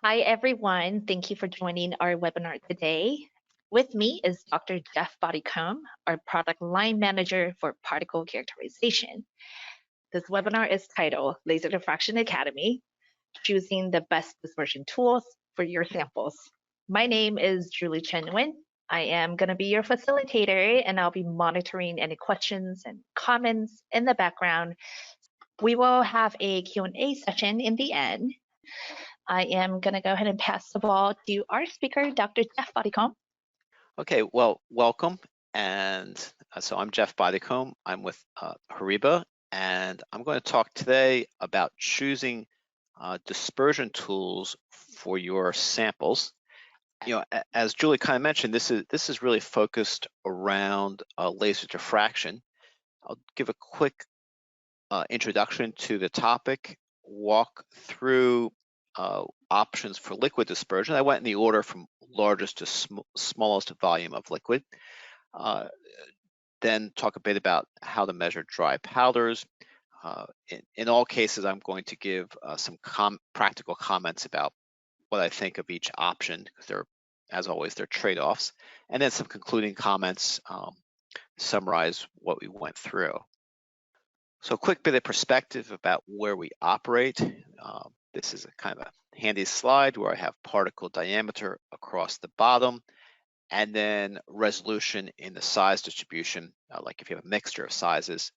Hi, everyone. Thank you for joining our webinar today. With me is Dr. Jeff Bodycomb, our product line manager for particle characterization. This webinar is titled Laser Diffraction Academy, Choosing the Best Dispersion Tools for Your Samples. My name is Julie Chen-Nguyen. I am going to be your facilitator, and I'll be monitoring any questions and comments in the background. We will have a Q&A session in the end. I am going to go ahead and pass the ball to our speaker, Dr. Jeff Bodycomb. Okay, well, welcome. And so I'm Jeff Bodycomb. I'm with HORIBA, and I'm going to talk today about choosing dispersion tools for your samples. You know, as Julie kind of mentioned, this is really focused around laser diffraction. I'll give a quick introduction to the topic, walk through options for liquid dispersion. I went in the order from largest to smallest volume of liquid. Then talk a bit about how to measure dry powders. In all cases, I'm going to give some practical comments about what I think of each option, because they're, as always, they're trade-offs, and then some concluding comments, summarize what we went through. So a quick bit of perspective about where we operate. This is a kind of a handy slide where I have particle diameter across the bottom, and then resolution in the size distribution, like if you have a mixture of sizes,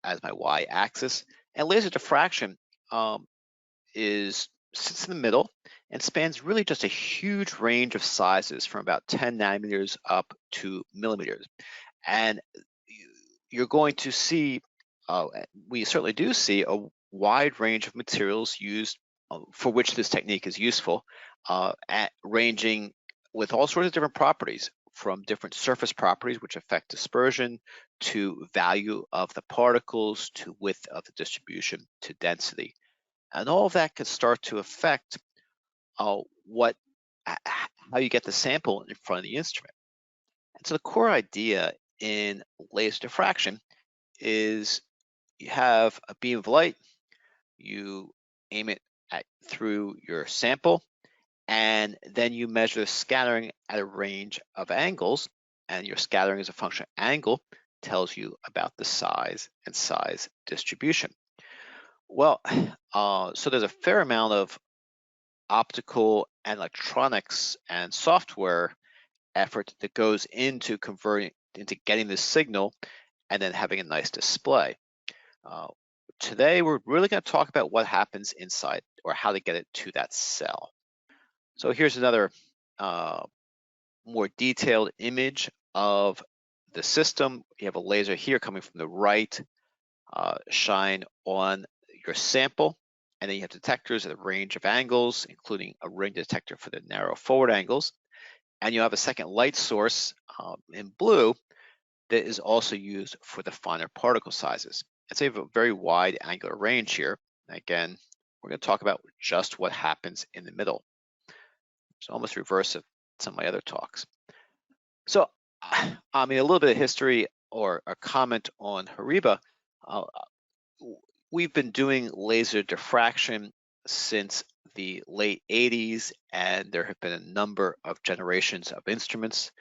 as my y-axis. And laser diffraction sits in the middle and spans really just a huge range of sizes from about 10 nanometers up to millimeters. And you're going to see, we certainly do see a wide range of materials used for which this technique is useful, ranging with all sorts of different properties, from different surface properties which affect dispersion, to value of the particles, to width of the distribution, to density. And all of that could start to affect how you get the sample in front of the instrument. And so the core idea in laser diffraction is you have a beam of light, you aim it through your sample, and then you measure scattering at a range of angles, and your scattering as a function of angle tells you about the size and size distribution. Well, so there's a fair amount of optical and electronics and software effort that goes into getting this signal and then having a nice display. Today, we're really going to talk about what happens inside, or how to get it to that cell. So here's another more detailed image of the system. You have a laser here coming from the right, shine on your sample, and then you have detectors at a range of angles, including a ring detector for the narrow forward angles. And you have a second light source in blue that is also used for the finer particle sizes. And so you have a very wide angular range here. Again, we're going to talk about just what happens in the middle. It's almost reverse of some of my other talks. So, I mean, a little bit of history or a comment on HORIBA. We've been doing laser diffraction since the late 80s, and there have been a number of generations of instruments.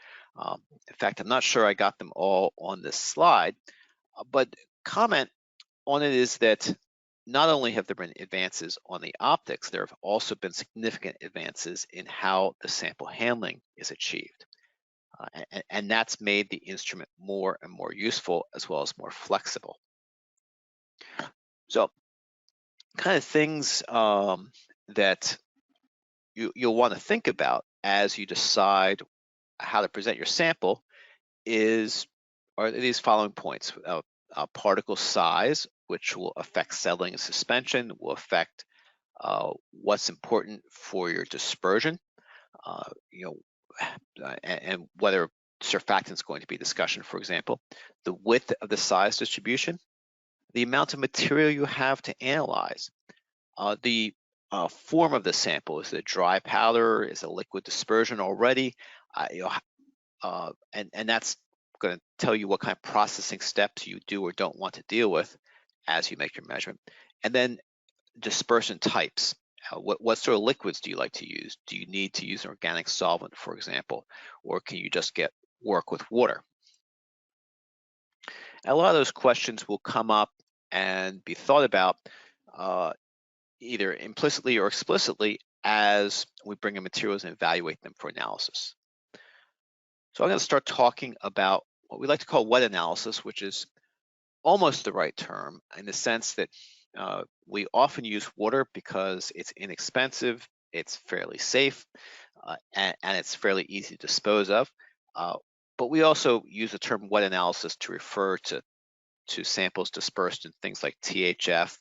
In fact, I'm not sure I got them all on this slide, but comment on it is that not only have there been advances on the optics, there have also been significant advances in how the sample handling is achieved. And that's made the instrument more and more useful, as well as more flexible. So kind of things that you'll want to think about as you decide how to present your sample are these following points. Particle size, which will affect settling and suspension, will affect what's important for your dispersion, and whether surfactant is going to be discussion, for example. The width of the size distribution, the amount of material you have to analyze, the form of the sample. Is it a dry powder? Is it a liquid dispersion already? And that's going to tell you what kind of processing steps you do or don't want to deal with as you make your measurement. And then dispersion types. What sort of liquids do you like to use? Do you need to use an organic solvent, for example, or can you just work with water? And a lot of those questions will come up and be thought about uh, either implicitly or explicitly as we bring in materials and evaluate them for analysis. So I'm going to start talking about what we like to call wet analysis, which is almost the right term in the sense that we often use water because it's inexpensive, it's fairly safe, and it's fairly easy to dispose of. But we also use the term wet analysis to refer to samples dispersed in things like THF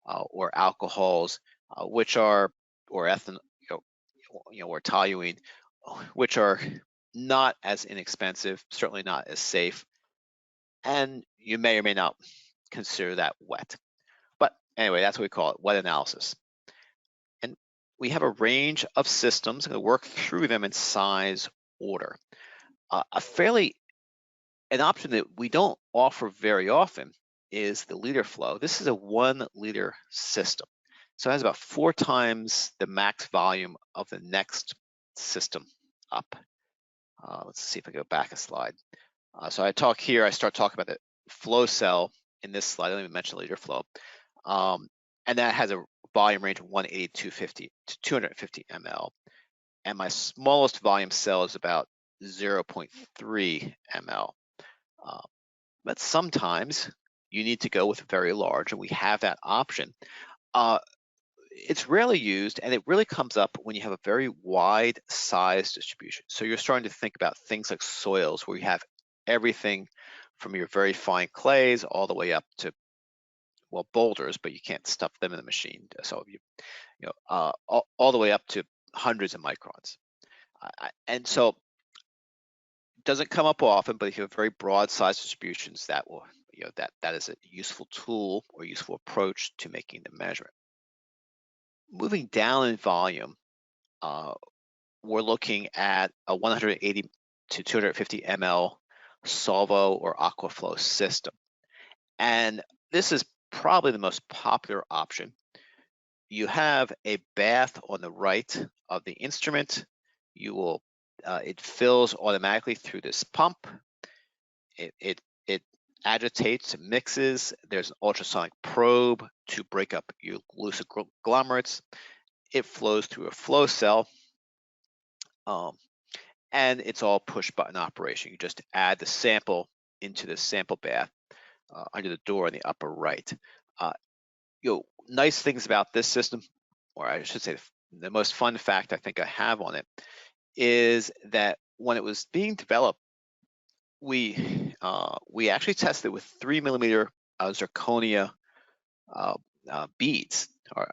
or alcohols, which are, or ethanol, or toluene, which are not as inexpensive, certainly not as safe, and you may or may not consider that wet. But anyway, that's what we call it, wet analysis. And we have a range of systems. I'm going to work through them in size order. An option that we don't offer very often is the liter flow. This is a 1 liter system. So it has about 4 times the max volume of the next system up. Let's see if I go back a slide. So I start talking about the flow cell in this slide. I don't even mention liter flow. And that has a volume range of 180 to 250 ml. And my smallest volume cell is about 0.3 ml. But sometimes you need to go with very large, and we have that option. It's rarely used, and it really comes up when you have a very wide size distribution. So you're starting to think about things like soils, where you have everything from your very fine clays all the way up to, well, boulders, but you can't stuff them in the machine. So all the way up to hundreds of microns. And so it doesn't come up often, but if you have very broad size distributions, that will, that is a useful tool or useful approach to making the measurement. Moving down in volume, we're looking at a 180 to 250 ml solvo or aquaflow system. And this is probably the most popular option. You have a bath on the right of the instrument. It fills automatically through this pump. It agitates, mixes. There's an ultrasonic probe to break up your loose agglomerates. It flows through a flow cell, and it's all push button operation. You just add the sample into the sample bath under the door in the upper right. Nice things about this system, or I should say the most fun fact I think I have on it, is that when it was being developed, we actually tested with 3 millimeter zirconia beads, and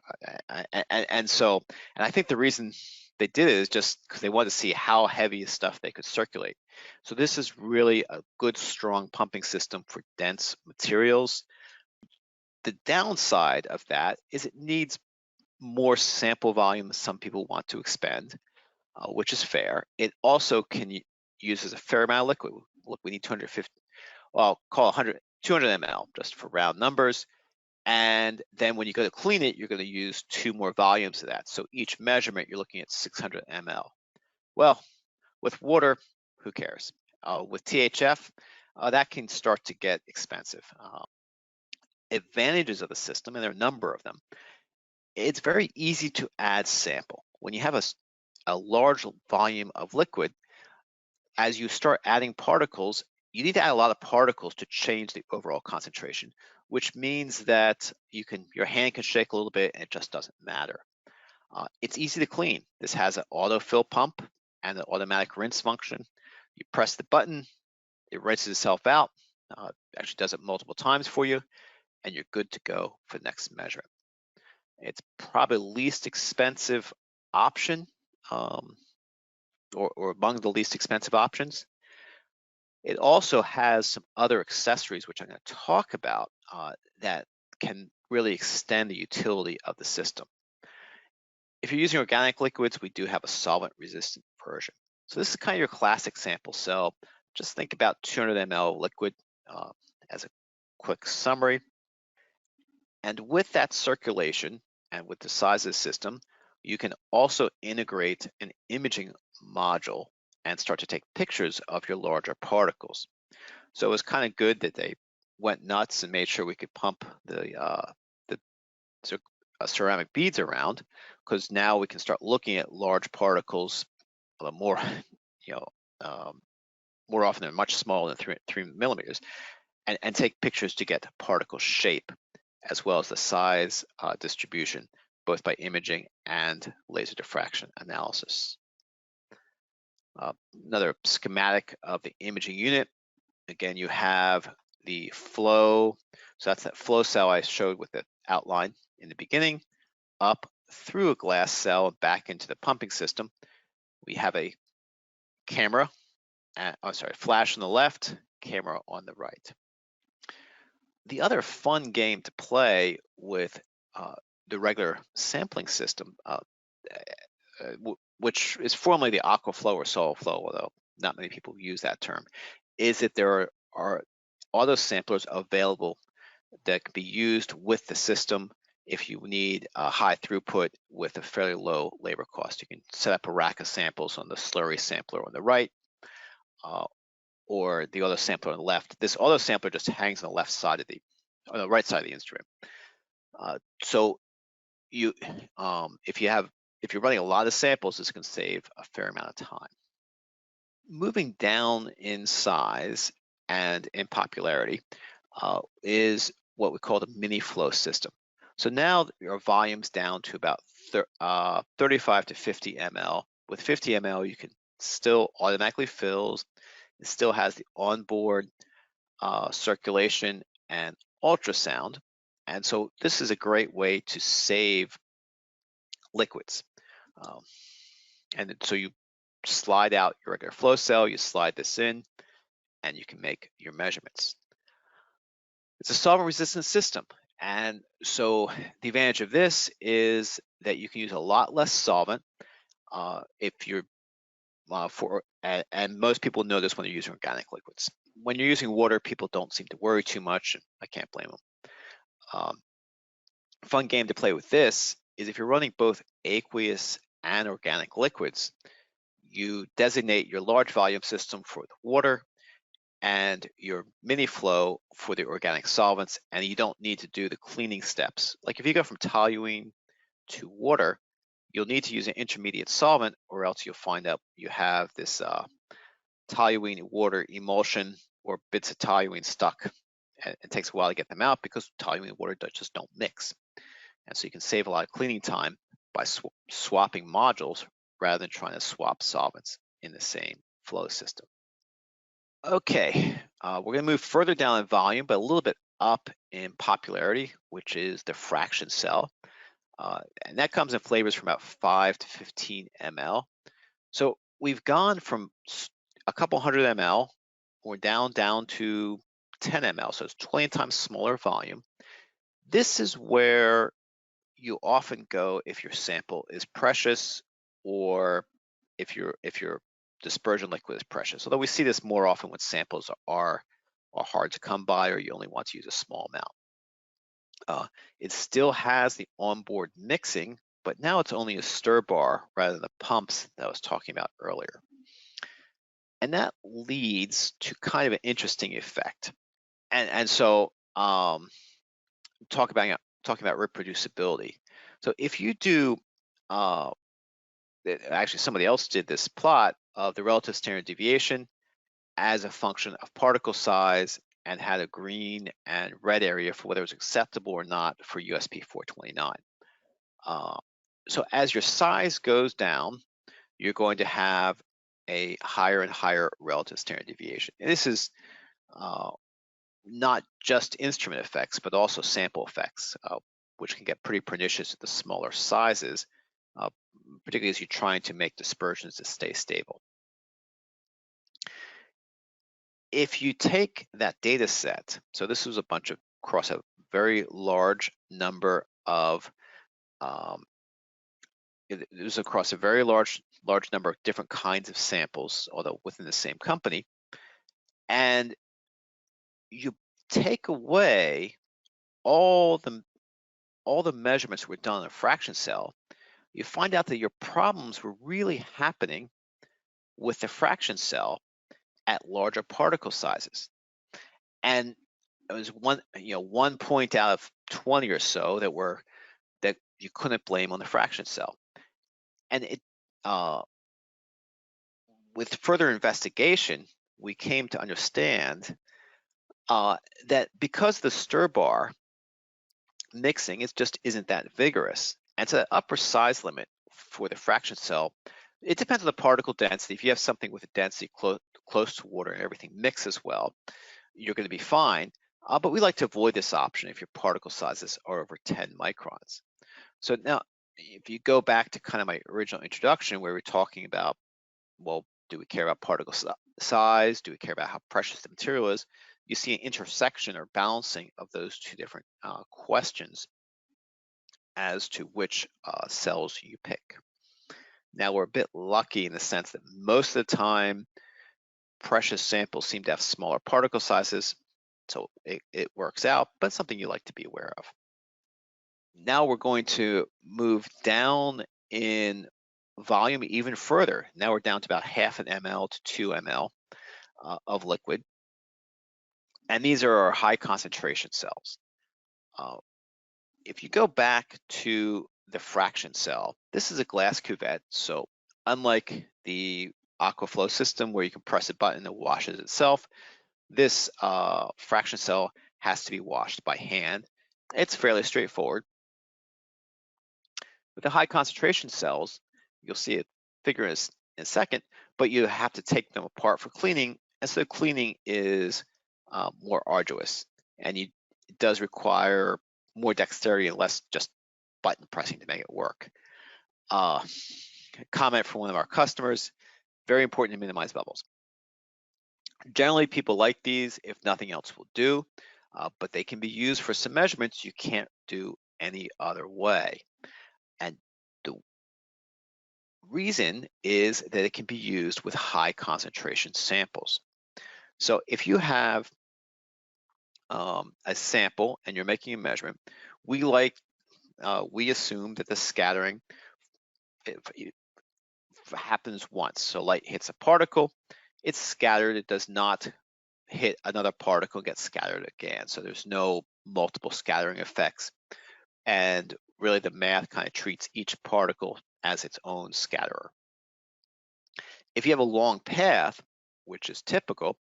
I think the reason they did it is just because they wanted to see how heavy stuff they could circulate. So this is really a good, strong pumping system for dense materials. The downside of that is it needs more sample volume than some people want to expend, which is fair. It also can use as a fair amount of liquid. Look, we need 250, well, call 200 ml just for round numbers. And then when you go to clean it, you're going to use 2 more volumes of that. So each measurement, you're looking at 600 ml. Well, with water, who cares? With THF, that can start to get expensive. Advantages of the system, and there are a number of them. It's very easy to add sample. When you have a large volume of liquid, as you start adding particles, you need to add a lot of particles to change the overall concentration, which means that your hand can shake a little bit and it just doesn't matter. It's easy to clean. This has an autofill pump and an automatic rinse function. You press the button, it rinses itself out, actually does it multiple times for you, and you're good to go for the next measurement. It's probably the least expensive option, or among the least expensive options. It also has some other accessories, which I'm going to talk about, that can really extend the utility of the system. If you're using organic liquids, we do have a solvent-resistant version. So this is kind of your classic sample cell. Just think about 200 ml liquid as a quick summary. And with that circulation and with the size of the system, you can also integrate an imaging module and start to take pictures of your larger particles. So it was kind of good that they went nuts and made sure we could pump the ceramic beads around, because now we can start looking at large particles more, more often than much smaller than 3 millimeters, and take pictures to get particle shape, as well as the size distribution, both by imaging and laser diffraction analysis. Another schematic of the imaging unit. Again, you have the flow. So that's that flow cell I showed with the outline in the beginning, up through a glass cell back into the pumping system. We have a camera, flash on the left, camera on the right. The other fun game to play with the regular sampling system, which is formerly the aquaflow or solid flow, although not many people use that term, is that there are auto samplers available that can be used with the system if you need a high throughput with a fairly low labor cost. You can set up a rack of samples on the slurry sampler on the right, or the auto sampler on the left. This auto sampler just hangs on the left side of on the right side of the instrument. So you, if you're running a lot of samples, this can save a fair amount of time. Moving down in size and in popularity is what we call the mini flow system. So now your volume's down to about 35 to 50 ml. With 50 ml, you can still automatically fills. It still has the onboard circulation and ultrasound. And so this is a great way to save liquids. And so you slide out your regular flow cell, you slide this in, and you can make your measurements. It's a solvent-resistant system. And so the advantage of this is that you can use a lot less solvent if you're and most people know this when they're using organic liquids. When you're using water, people don't seem to worry too much, and I can't blame them. Fun game to play with this is if you're running both aqueous and organic liquids, you designate your large volume system for the water and your mini flow for the organic solvents, and you don't need to do the cleaning steps. Like if you go from toluene to water, you'll need to use an intermediate solvent, or else you'll find out you have this toluene water emulsion or bits of toluene stuck. And it takes a while to get them out because toluene and water just don't mix. And so you can save a lot of cleaning time by swapping modules rather than trying to swap solvents in the same flow system. Okay, we're going to move further down in volume, but a little bit up in popularity, which is the fraction cell. And that comes in flavors from about 5 to 15 ml. So we've gone from a couple hundred ml, or down to 10 ml, so it's 20 times smaller volume. This is where you often go if your sample is precious, or if your dispersion liquid is precious. Although we see this more often when samples are hard to come by, or you only want to use a small amount. It still has the onboard mixing, but now it's only a stir bar rather than the pumps that I was talking about earlier. And that leads to kind of an interesting effect. And so talk about reproducibility. So if you do, actually somebody else did this plot of the relative standard deviation as a function of particle size, and had a green and red area for whether it was acceptable or not for USP 429. So as your size goes down, you're going to have a higher and higher relative standard deviation. And this is not just instrument effects, but also sample effects, which can get pretty pernicious at the smaller sizes, particularly as you're trying to make dispersions to stay stable. If you take that data set, so this was a bunch of across a very large number of, it was across a very large number of different kinds of samples, although within the same company, and you take away all the measurements were done in a fraction cell, you find out that your problems were really happening with the fraction cell at larger particle sizes. And it was one point out of 20 or so that you couldn't blame on the fraction cell. And with further investigation, we came to understand that because the stir bar mixing just isn't that vigorous, and so the upper size limit for the fraction cell, it depends on the particle density. If you have something with a density close to water and everything mixes well, you're going to be fine. But we like to avoid this option if your particle sizes are over 10 microns. So now, if you go back to kind of my original introduction where we're talking about, well, do we care about particle size? Do we care about how precious the material is? You see an intersection or balancing of those two different questions as to which cells you pick. Now, we're a bit lucky in the sense that most of the time, precious samples seem to have smaller particle sizes, so it works out, but something you like to be aware of. Now we're going to move down in volume even further. Now we're down to about half an ml to 2 ml of liquid. And these are our high concentration cells. If you go back to the fraction cell, this is a glass cuvette. So unlike the aquaflow system where you can press a button and it washes itself, this fraction cell has to be washed by hand. It's fairly straightforward. With the high concentration cells, you'll see a figure in a second, but you have to take them apart for cleaning, and so cleaning is more arduous, and it does require more dexterity and less just button pressing to make it work. Comment from one of our customers, very important to minimize bubbles. Generally, people like these if nothing else will do, but they can be used for some measurements you can't do any other way. And the reason is that it can be used with high concentration samples. So if you have a sample and you're making a measurement, we assume that the scattering happens once. So light hits a particle, it's scattered, it does not hit another particle and get scattered again. So there's no multiple scattering effects. And really the math kind of treats each particle as its own scatterer. If you have a long path, which is typical,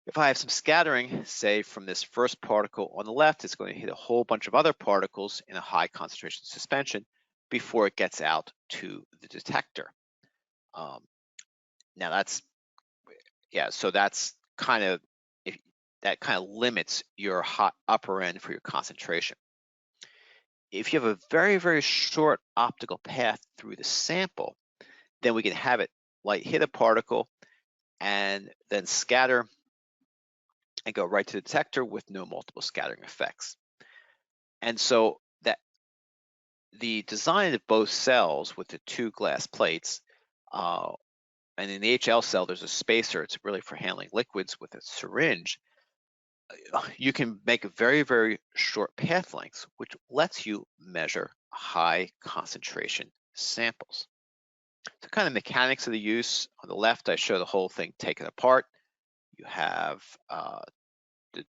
if I have some scattering, say from this first particle on the left, it's going to hit a whole bunch of other particles in a high concentration suspension before it gets out to the detector. Now so that's kind of, that kind of limits your upper end for your concentration. If you have a very, very short optical path through the sample, then we can have light hit a particle and then scatter and go right to the detector with no multiple scattering effects. And so that the design of both cells with the two glass plates, and in the HL cell, there's a spacer. It's really for handling liquids with a syringe. You can make very, very short path lengths, which lets you measure high concentration samples. So kind of mechanics of the use. On the left, I show the whole thing taken apart. You have the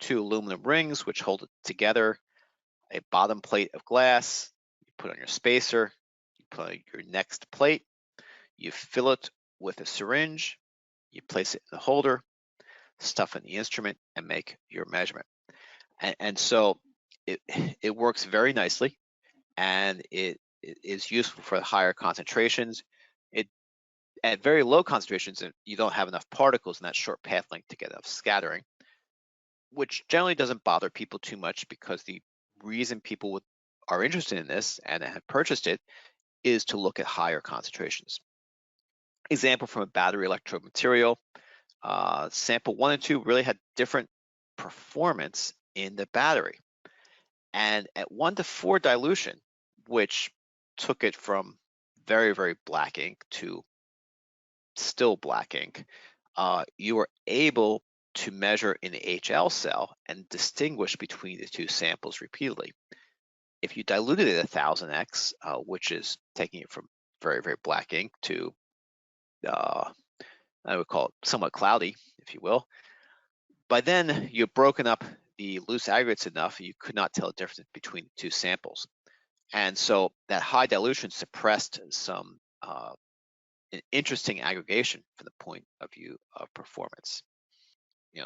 two aluminum rings which hold it together, a bottom plate of glass, you put on your spacer, you put on your next plate, you fill it with a syringe, you place it in the holder, stuff in the instrument, and make your measurement. And so it works very nicely, and it is useful for the higher concentrations. At very low concentrations, you don't have enough particles in that short path length to get enough scattering, which generally doesn't bother people too much, because the reason people are interested in this and have purchased it is to look at higher concentrations. Example from a battery electrode material, sample 1 and 2 really had different performance in the battery. And at 1 to 4 dilution, which took it from very, very black ink to still black ink, you were able to measure in the HL cell and distinguish between the two samples repeatedly. if you diluted it 1000x, which is taking it from very, very black ink to, I would call it somewhat cloudy, if you will, by then you've broken up the loose aggregates enough you could not tell the difference between the two samples. And so that high dilution suppressed some an interesting aggregation from the point of view of performance.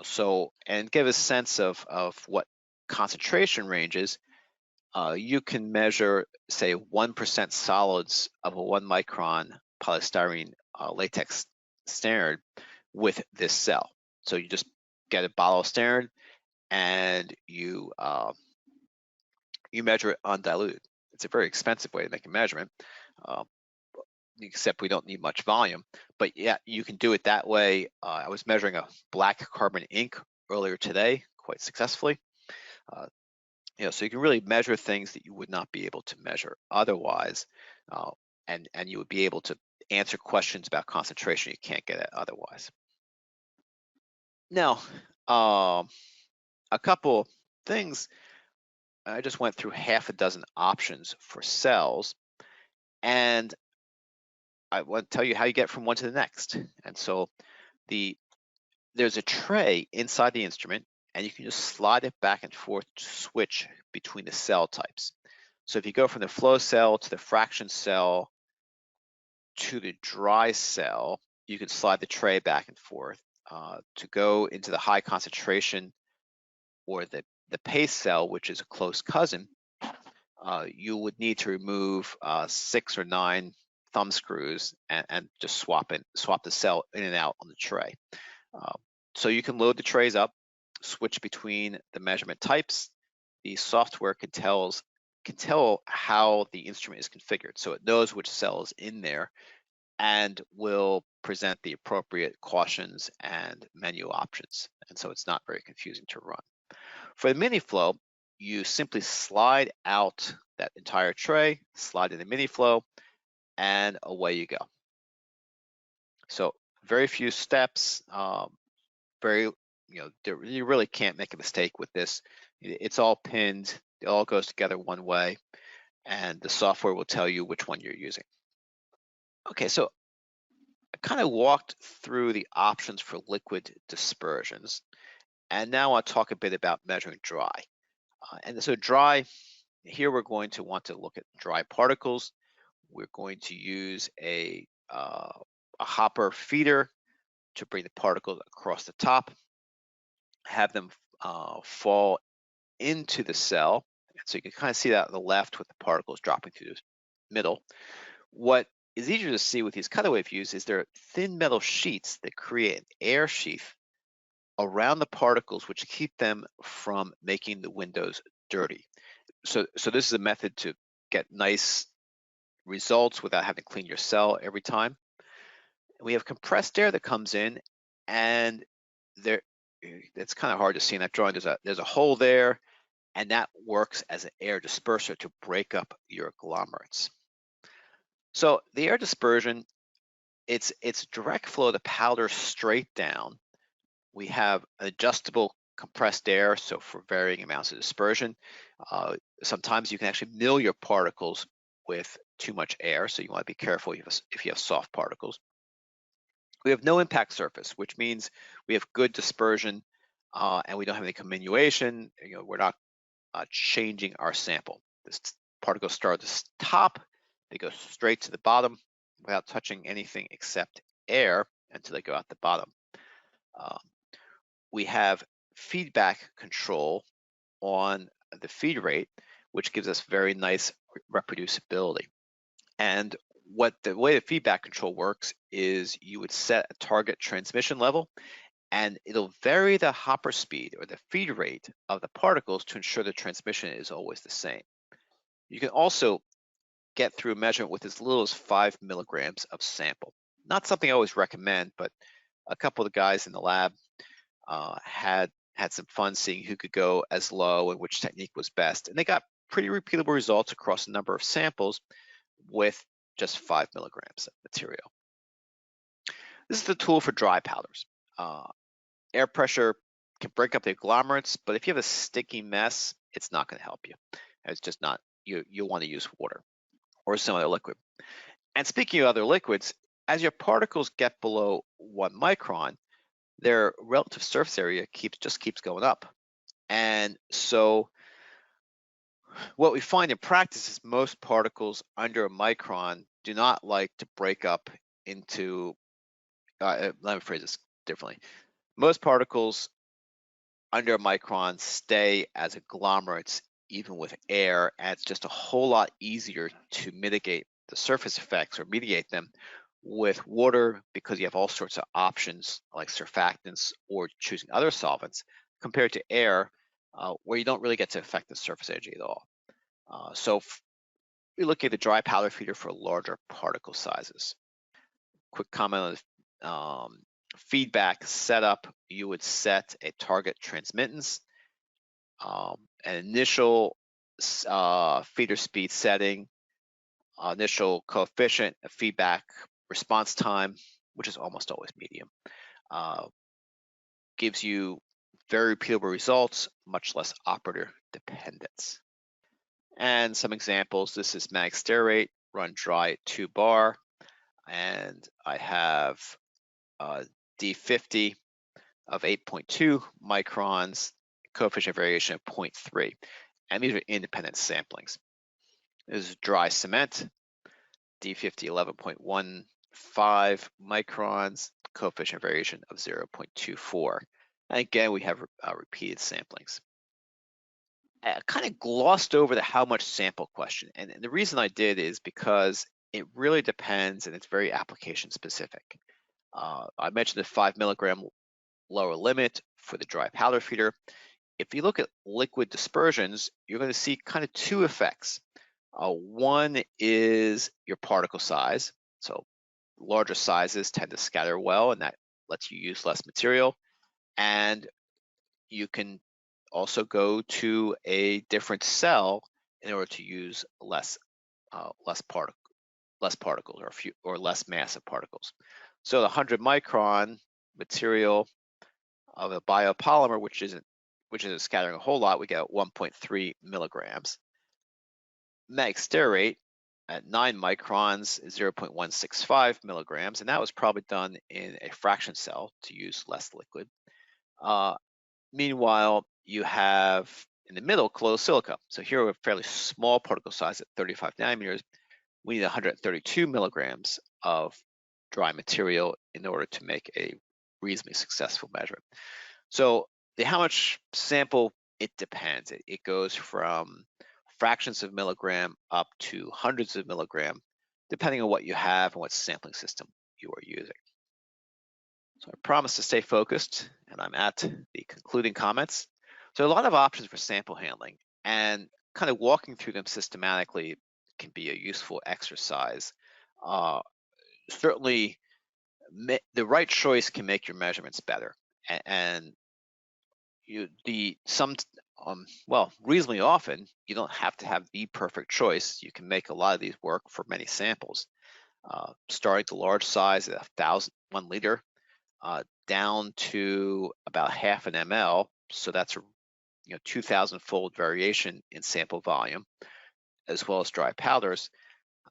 So, and give a sense of what concentration range is, you can measure, say, 1% solids of a 1 micron polystyrene latex standard with this cell. So you just get a bottle of standard and you measure it undiluted. It's a very expensive way to make a measurement, except we don't need much volume. But yeah, you can do it that way. I was measuring a black carbon ink earlier today quite successfully. So you can really measure things that you would not be able to measure otherwise, and you would be able to answer questions about concentration you can't get at otherwise. Now, a couple things. I just went through half a dozen options for cells, and I want to tell you how you get from one to the next. And so there's a tray inside the instrument, and you can just slide it back and forth to switch between the cell types. So if you go from the flow cell to the fraction cell to the dry cell, you can slide the tray back and forth. To go into the high concentration or the paste cell, which is a close cousin, you would need to remove 6 or 9 thumb screws and just swap the cell in and out on the tray. So you can load the trays up, switch between the measurement types. The software can tell how the instrument is configured, so it knows which cell is in there and will present the appropriate cautions and menu options. And so it's not very confusing to run. For the mini flow, you simply slide out that entire tray, slide in the mini flow, and away you go. So very few steps, you really can't make a mistake with this. It's all pinned, it all goes together one way, and the software will tell you which one you're using. Okay, so I kind of walked through the options for liquid dispersions, and now I'll talk a bit about measuring dry. And so dry, here we're going to want to look at dry particles. We're going to use a hopper feeder to bring the particles across the top, have them fall into the cell. So you can kind of see that on the left with the particles dropping through the middle. What is easier to see with these cutaway views is there are thin metal sheets that create an air sheath around the particles, which keep them from making the windows dirty. So this is a method to get nice results without having to clean your cell every time. We have compressed air that comes in, and it's kind of hard to see in that drawing. There's a hole there, and that works as an air disperser to break up your agglomerates. So the air dispersion, it's direct flow of the powder straight down. We have adjustable compressed air, so for varying amounts of dispersion. Sometimes you can actually mill your particles with too much air, so you want to be careful if you have soft particles. We have no impact surface, which means we have good dispersion, and we don't have any comminution. We're not changing our sample. This particles start at the top, they go straight to the bottom without touching anything except air until they go out the bottom. We have feedback control on the feed rate, which gives us very nice reproducibility. And the way the feedback control works is you would set a target transmission level, and it'll vary the hopper speed or the feed rate of the particles to ensure the transmission is always the same. You can also get through a measurement with as little as 5 milligrams of sample. Not something I always recommend, but a couple of the guys in the lab had some fun seeing who could go as low and which technique was best. And they got pretty repeatable results across a number of samples with just 5 milligrams of material. This is the tool for dry powders. Air pressure can break up the agglomerates, but if you have a sticky mess, it's not going to help you. It's just not you'll want to use water or some other liquid. And speaking of other liquids, as your particles get below 1 micron, their relative surface area just keeps going up. And so what we find in practice is most particles under a micron do not like to break up into, let me phrase this differently. Most particles under a micron stay as agglomerates even with air, and it's just a whole lot easier to mitigate the surface effects or mediate them with water because you have all sorts of options like surfactants or choosing other solvents compared to air where you don't really get to affect the surface energy at all. So we look at the dry powder feeder for larger particle sizes. Quick comment on feedback setup. You would set a target transmittance, an initial feeder speed setting, initial coefficient, a feedback response time, which is almost always medium. Gives you very repeatable results, much less operator dependence. And some examples, this is mag stir rate, run dry at 2 bar, and I have D50 of 8.2 microns, coefficient variation of 0.3. And these are independent samplings. This is dry cement, D50 11.15 microns, coefficient variation of 0.24. And again, we have repeated samplings. I kind of glossed over the how much sample question. And the reason I did is because it really depends and it's very application specific. I mentioned the 5 milligram lower limit for the dry powder feeder. If you look at liquid dispersions, you're going to see kind of two effects. One is your particle size. So larger sizes tend to scatter well, and that lets you use less material. And you can also go to a different cell in order to use less particles or less massive particles. So the 100 micron material of a biopolymer, which isn't scattering a whole lot, we get 1.3 milligrams. Mag stir rate at 9 microns is 0.165 milligrams, and that was probably done in a fraction cell to use less liquid. Meanwhile, you have in the middle closed silica. So here we have a fairly small particle size at 35 nanometers. We need 132 milligrams of dry material in order to make a reasonably successful measurement. So how much sample, it depends. It goes from fractions of milligram up to hundreds of milligram, depending on what you have and what sampling system you are using. So I promise to stay focused, and I'm at the concluding comments. So a lot of options for sample handling, and kind of walking through them systematically can be a useful exercise. Certainly, the right choice can make your measurements better, and reasonably often, you don't have to have the perfect choice. You can make a lot of these work for many samples. Starting at the large size at 1 liter, down to about half an ml. So that's a 2,000-fold variation in sample volume, as well as dry powders.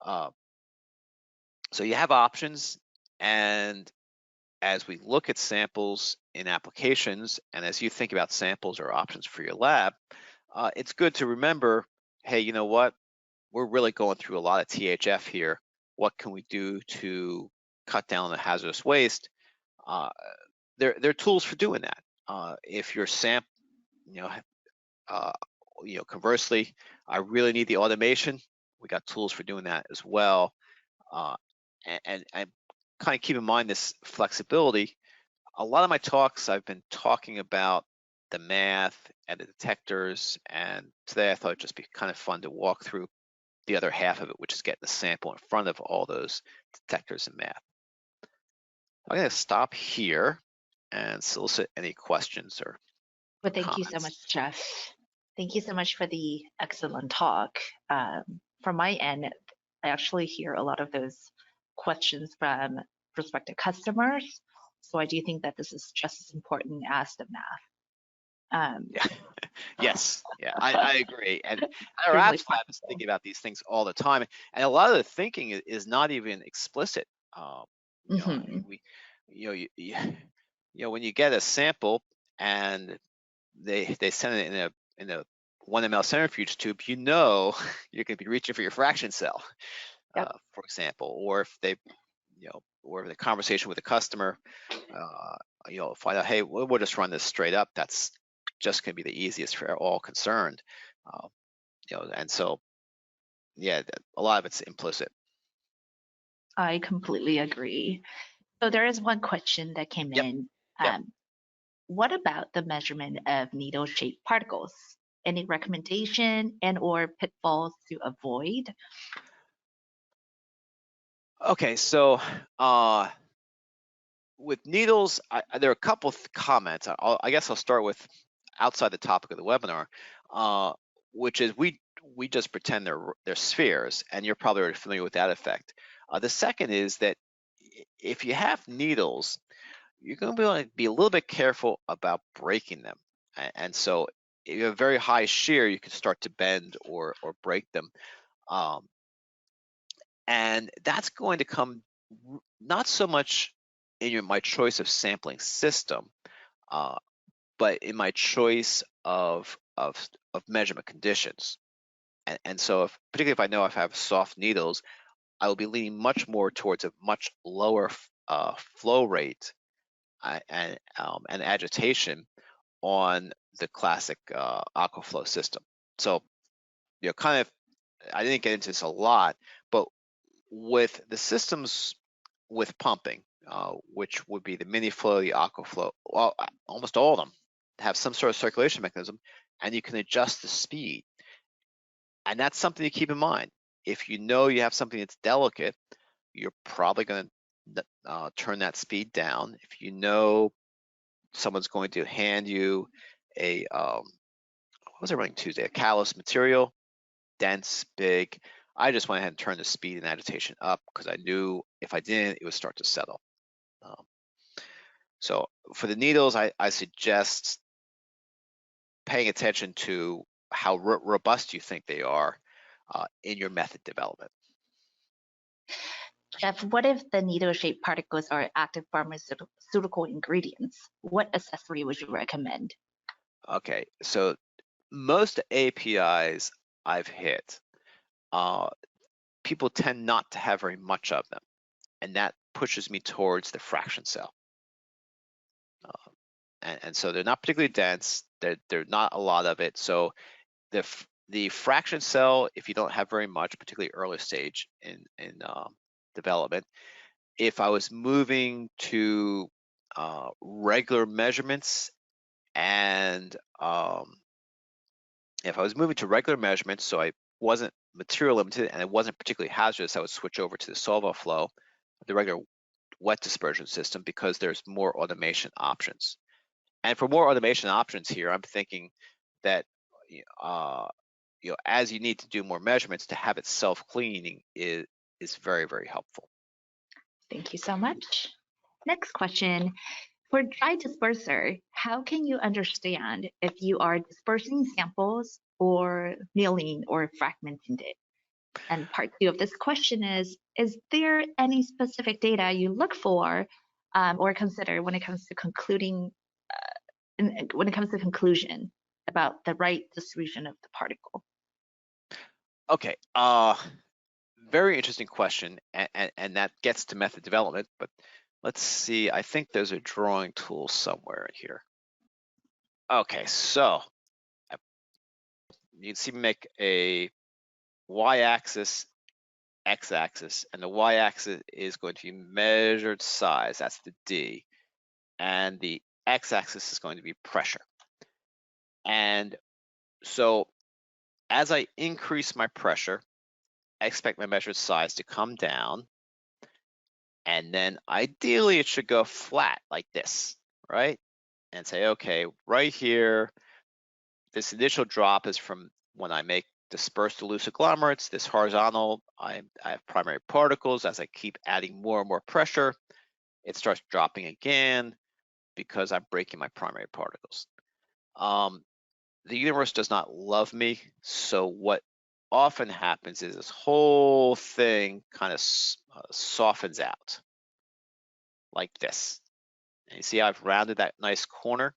So you have options, and as we look at samples in applications, and as you think about samples or options for your lab, it's good to remember, hey, you know what? We're really going through a lot of THF here. What can we do to cut down the hazardous waste? There are tools for doing that. If your sample, conversely, I really need the automation, we got tools for doing that as well. And kind of keep in mind this flexibility. A lot of my talks, I've been talking about the math and the detectors, and today I thought it'd just be kind of fun to walk through the other half of it, which is getting the sample in front of all those detectors and math. I'm going to stop here and solicit any questions or Well, thank comments. you so much, Jeff. Thank you so much for the excellent talk. From my end, I actually hear a lot of those questions from prospective customers. So I do think that this is just as important as the math. Yeah. Yes. Yeah, I agree. And our Extremely apps lab is flexible. thinking about these things all the time, and a lot of the thinking is not even explicit. Um, you know, Hmm. we, when you get a sample and they send it in a 1 ml centrifuge tube, you're going to be reaching for your fraction cell, Yep. for example, or if they, or the conversation with a customer, find out, hey, we'll just run this straight up. That's just going to be the easiest for all concerned. Uh, and so, yeah, a lot of it's implicit. I completely agree. So there is one question that came Yep. in. Yep. What about the measurement of needle-shaped particles? Any recommendation and or pitfalls to avoid? Okay, so with needles, there are a couple of comments. I guess I'll start with outside the topic of the webinar, which is we just pretend they're spheres, and you're probably already familiar with that effect. The second is that if you have needles, you're going to be a little bit careful about breaking them, and so if you have very high shear, you can start to bend or break them, and that's going to come not so much in my choice of sampling system, uh, but in my choice of measurement conditions. And so, particularly if I know if I have soft needles, I will be leaning much more towards a much lower flow rate and agitation on the classic aquaflow system. So, kind of, I didn't get into this a lot, but with the systems with pumping, which would be the mini flow, the aquaflow, well, almost all of them have some sort of circulation mechanism, and you can adjust the speed. And that's something to keep in mind. If you know you have something that's delicate, you're probably going to turn that speed down. If you know someone's going to hand you what was I running Tuesday? A callus material, dense, big. I just went ahead and turned the speed and agitation up because I knew if I didn't, it would start to settle. So for the needles, I suggest paying attention to how robust you think they are in your method development. Jeff, what if the needle-shaped particles are active pharmaceutical ingredients? What accessory would you recommend? Okay, so most APIs I've hit, people tend not to have very much of them, and that pushes me towards the fraction cell. And so they're not particularly dense. They're not a lot of it. So the fraction cell, if you don't have very much, particularly early stage in development, if I was moving to regular measurements and if I was moving to regular measurements, so I wasn't material limited and it wasn't particularly hazardous, I would switch over to the solvo flow, the regular wet dispersion system, because there's more automation options. And for more automation options here, I'm thinking that as you need to do more measurements, to have it self-cleaning is very, very helpful. Thank you so much. Next question. For dry disperser, how can you understand if you are dispersing samples or milling or fragmenting it? And part two of this question is there any specific data you look for or consider when it comes to when it comes to conclusion about the right distribution of the particle? Okay, very interesting question, and that gets to method development, but let's see, I think there's a drawing tool somewhere in here. Okay, so you can see me make a y-axis, x-axis, and the y-axis is going to be measured size, that's the D, and the x-axis is going to be pressure. And so as I increase my pressure, I expect my measured size to come down, and then ideally it should go flat like this, right? And say, okay, right here, this initial drop is from when I make dispersed loose agglomerates. This horizontal, I have primary particles. As I keep adding more and more pressure, it starts dropping again because I'm breaking my primary particles. the universe does not love me. So what often happens is this whole thing kind of softens out like this. And you see I've rounded that nice corner.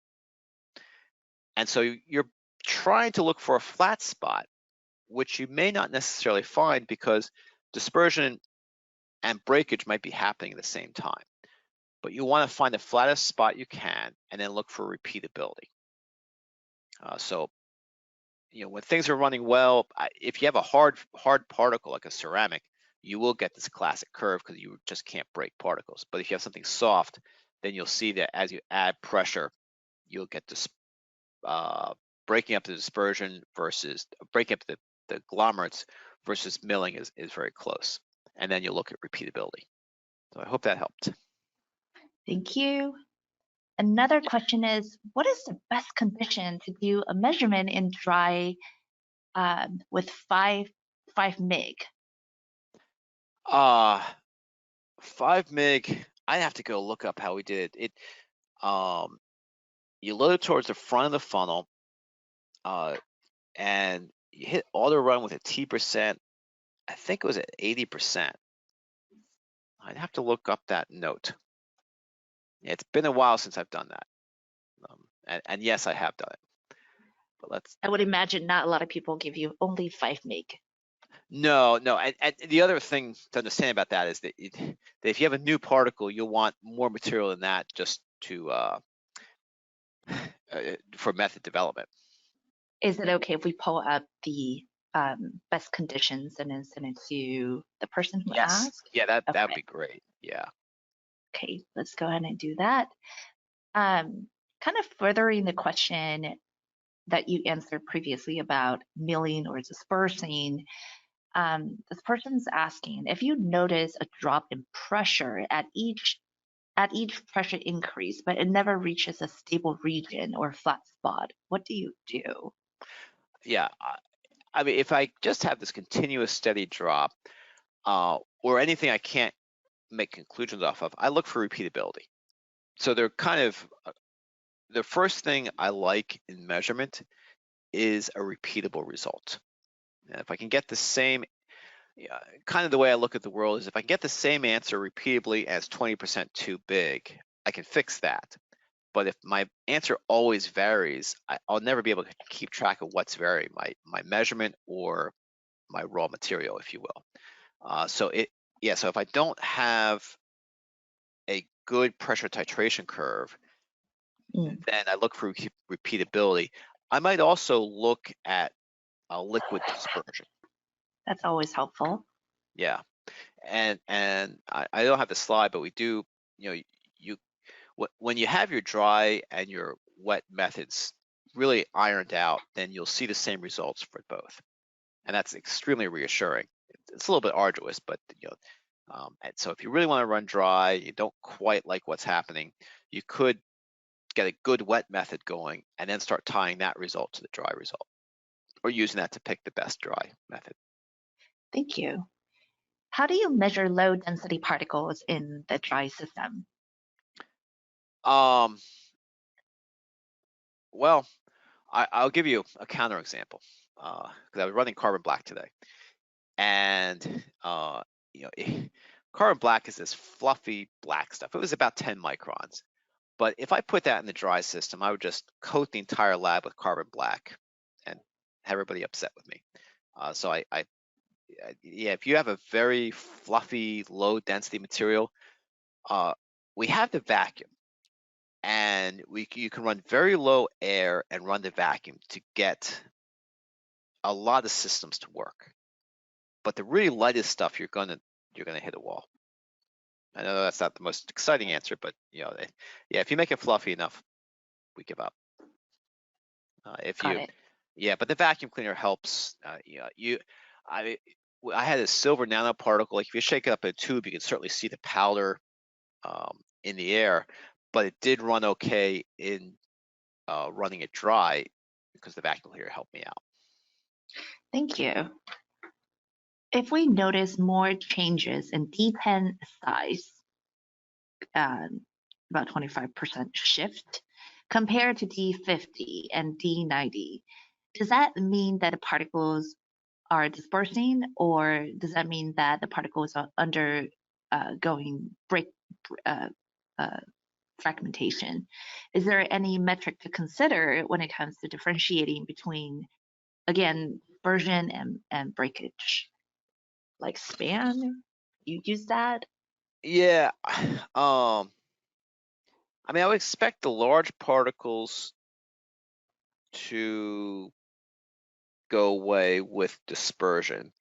And so you're trying to look for a flat spot, which you may not necessarily find because dispersion and breakage might be happening at the same time. But you want to find the flattest spot you can and then look for repeatability. So when things are running well, if you have a hard particle like a ceramic, you will get this classic curve because you just can't break particles. But if you have something soft, then you'll see that as you add pressure, you'll get this breaking up the dispersion versus breaking up the agglomerates versus milling is very close. And then you'll look at repeatability. So I hope that helped. Thank you. Another question is, what is the best condition to do a measurement in dry with 5 mg? 5 meg. I have to go look up how we did it. You load it towards the front of the funnel, and you hit auto run with a T%. I think it was at 80%. I'd have to look up that note. It's been a while since I've done that. And yes, I have done it. But I would imagine not a lot of people give you only 5 mg. No. And the other thing to understand about that is that if you have a new particle, you'll want more material than that just to for method development. Is it okay if we pull up the best conditions and then send it to the person who asked? Yeah, that Okay. would be great. Yeah. Okay, let's go ahead and do that. Kind of furthering the question that you answered previously about milling or dispersing, this person's asking if you notice a drop in pressure at each pressure increase, but it never reaches a stable region or flat spot, what do you do? Yeah, I mean, if I just have this continuous steady drop, or anything I can't make conclusions off of, I look for repeatability. So they're kind of the first thing I like in measurement is a repeatable result. And if I can get the same, kind of the way I look at the world is if I get the same answer repeatedly as 20% too big, I can fix that. But if my answer always varies, I'll never be able to keep track of what's varying, my measurement or my raw material, if you will. So if I don't have a good pressure titration curve, then I look for repeatability. I might also look at liquid dispersion. That's always helpful. Yeah, and I don't have the slide, but we do. When you have your dry and your wet methods really ironed out, then you'll see the same results for both, and that's extremely reassuring. It's a little bit arduous, but and so if you really want to run dry, you don't quite like what's happening, you could get a good wet method going and then start tying that result to the dry result, or using that to pick the best dry method. Thank you. How do you measure low density particles in the dry system? Well, I'll give you a counterexample because I was running carbon black today, and carbon black is this fluffy black stuff. It was about 10 microns. But if I put that in the dry system, I would just coat the entire lab with carbon black and have everybody upset with me. So if you have a very fluffy, low density material, we have the vacuum, and you can run very low air and run the vacuum to get a lot of systems to work. But the really lightest stuff, you're gonna hit a wall. I know that's not the most exciting answer, but if you make it fluffy enough, we give up. But the vacuum cleaner helps. I had a silver nanoparticle. Like if you shake it up in a tube, you can certainly see the powder in the air, but it did run okay in running it dry because the vacuum cleaner helped me out. Thank you. If we notice more changes in D10 size, about 25% shift, compared to D50 and D90, does that mean that the particles are dispersing, or does that mean that the particles are undergoing fragmentation? Is there any metric to consider when it comes to differentiating between, again, dispersion and breakage? Like span, you use that? Yeah. I mean, I would expect the large particles to go away with dispersion.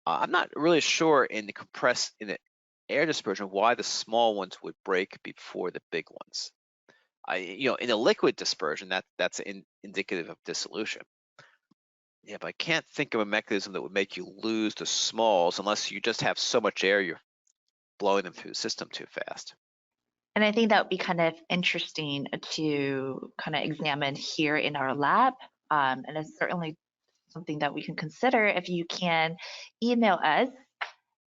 I'm not really sure in the air dispersion why the small ones would break before the big ones. In a liquid dispersion, that's indicative of dissolution. Yeah, but I can't think of a mechanism that would make you lose the smalls unless you just have so much air you're blowing them through the system too fast. And I think that would be kind of interesting to kind of examine here in our lab. And it's certainly something that we can consider. If you can email us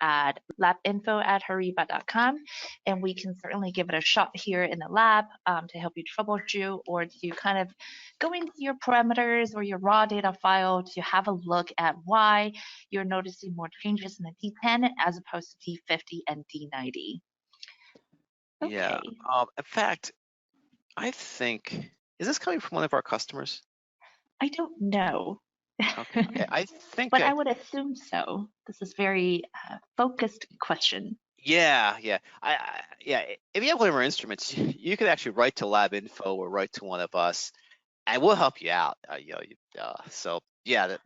at labinfo@horiba.com, and we can certainly give it a shot here in the lab to help you troubleshoot, or to kind of go into your parameters or your raw data file to have a look at why you're noticing more changes in the D10 as opposed to D50 and D90. Okay. Yeah. In fact, I think, is this coming from one of our customers? I don't know. Okay. I think. But I would assume so. This is very focused question. Yeah. Yeah. If you have one of our instruments, you could actually write to Lab Info or write to one of us, and we'll help you out. So yeah.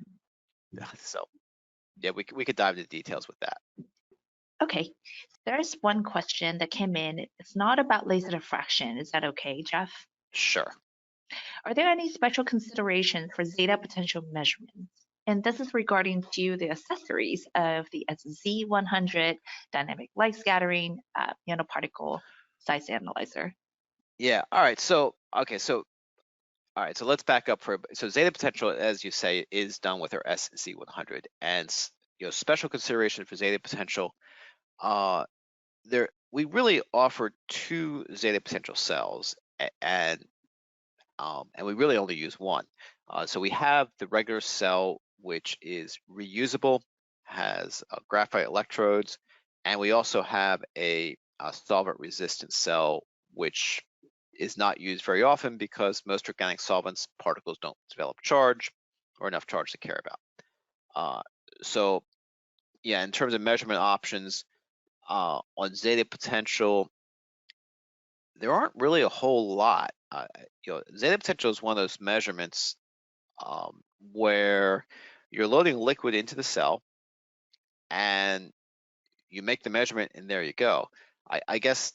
We could dive into details with that. Okay, there's one question that came in. It's not about laser diffraction. Is that okay, Jeff? Sure. Are there any special considerations for zeta potential measurements? And this is regarding to the accessories of the SZ100 dynamic light scattering nanoparticle size analyzer. Yeah. All right. So let's back up so zeta potential, as you say, is done with our SZ100, and special consideration for zeta potential. We really offer two zeta potential cells, and we really only use one. So we have the regular cell, which is reusable, has graphite electrodes, and we also have a solvent-resistant cell, which is not used very often because most organic solvents particles don't develop charge or enough charge to care about. So yeah, in terms of measurement options, on zeta potential, there aren't really a whole lot. Zeta potential is one of those measurements where you're loading liquid into the cell and you make the measurement, and there you go. I guess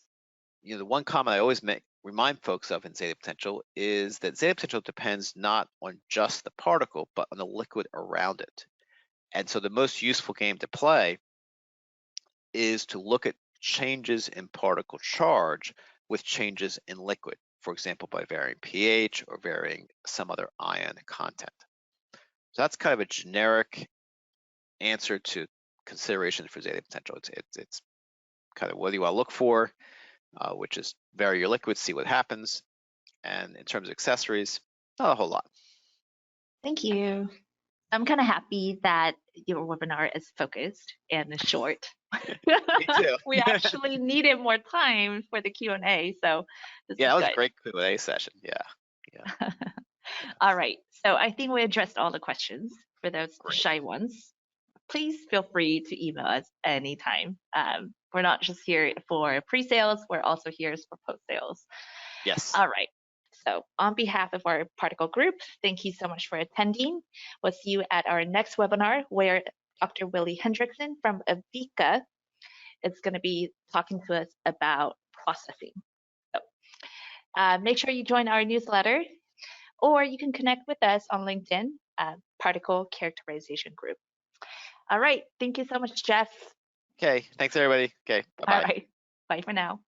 the one comment I always remind folks of in zeta potential is that zeta potential depends not on just the particle, but on the liquid around it. And so the most useful game to play is to look at changes in particle charge with changes in liquid, for example, by varying pH or varying some other ion content. So that's kind of a generic answer to consideration for zeta potential. It's kind of what do you want to look for, which is vary your liquid, see what happens. And in terms of accessories, not a whole lot. Thank you. I'm kind of happy that your webinar is focused and short. Me too. We actually needed more time for the Q&A, so this is that was good. a great Q&A session. Yeah. All right, so I think we addressed all the questions for those shy ones. Please feel free to email us anytime. We're not just here for pre-sales, we're also here for post-sales. Yes. All right. So on behalf of our particle group, thank you so much for attending. We'll see you at our next webinar where Dr. Willie Hendrickson from Avika is going to be talking to us about processing. So make sure you join our newsletter, or you can connect with us on LinkedIn, Particle Characterization Group. All right. Thank you so much, Jeff. Okay. Thanks, everybody. Okay. Bye-bye. All right. Bye for now.